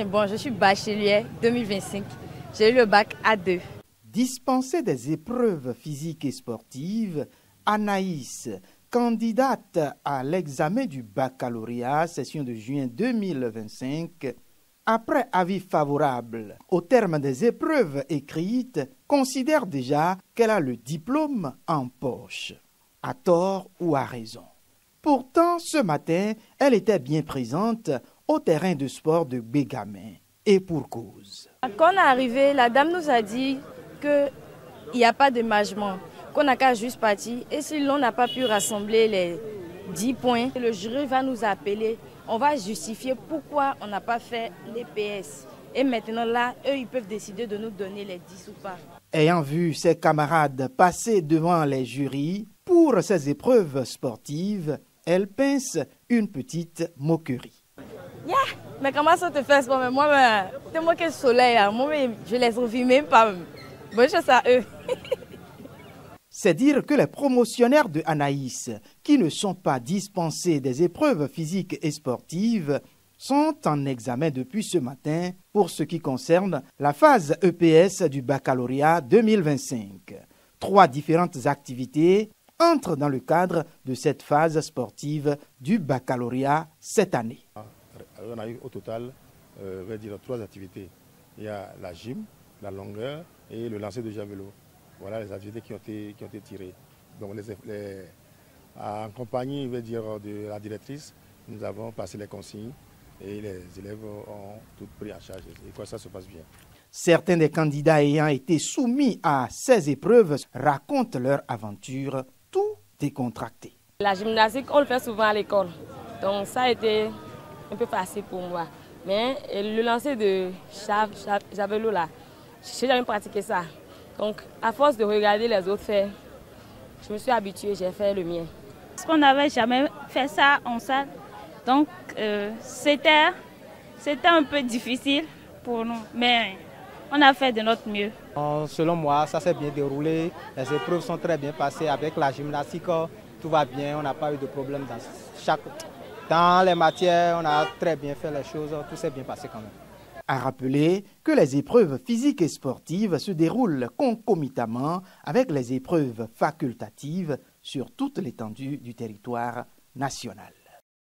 Bon, je suis bachelier 2025. J'ai eu le bac A2. Dispensée des épreuves physiques et sportives, Anaïs, candidate à l'examen du baccalauréat session de juin 2025, après avis favorable au terme des épreuves écrites, considère déjà qu'elle a le diplôme en poche, à tort ou à raison. Pourtant, ce matin, elle était bien présente au terrain de sport de Bégamin, et pour cause. Quand on est arrivé, la dame nous a dit qu'il n'y a pas de magement, qu'on n'a qu'à juste partir. Et si l'on n'a pas pu rassembler les 10 points, le jury va nous appeler. On va justifier pourquoi on n'a pas fait les PS. Et maintenant là, eux, ils peuvent décider de nous donner les 10 ou pas. Ayant vu ses camarades passer devant les jurys pour ces épreuves sportives, elle pince une petite moquerie. Yeah, mais comment ça te fait sport? Moi, c'est moi qui ai le soleil. Moi, je les envie même pas. Bonne chance à eux. C'est dire que les promotionnaires de Anaïs, qui ne sont pas dispensés des épreuves physiques et sportives, sont en examen depuis ce matin pour ce qui concerne la phase EPS du baccalauréat 2025. 3 différentes activités entrent dans le cadre de cette phase sportive du baccalauréat cette année. On a eu au total 3 activités. Il y a la gym, la longueur et le lancer de javelot. Voilà les activités qui ont été tirées. Donc en compagnie de la directrice, nous avons passé les consignes et les élèves ont tout pris en charge. Et quoi, ça se passe bien. Certains des candidats ayant été soumis à ces épreuves racontent leur aventure tout décontractée. La gymnastique, on le fait souvent à l'école. Donc ça a été un peu facile pour moi. Mais le lancer de javelot là, je n'ai jamais pratiqué ça. Donc, à force de regarder les autres faire, je me suis habituée, j'ai fait le mien. Parce qu'on n'avait jamais fait ça en salle. Donc, c'était un peu difficile pour nous. Mais on a fait de notre mieux. Selon moi, ça s'est bien déroulé. Les épreuves sont très bien passées. Avec la gymnastique, tout va bien. On n'a pas eu de problème dans les matières. On a très bien fait les choses. Tout s'est bien passé quand même. À rappeler que les épreuves physiques et sportives se déroulent concomitamment avec les épreuves facultatives sur toute l'étendue du territoire national.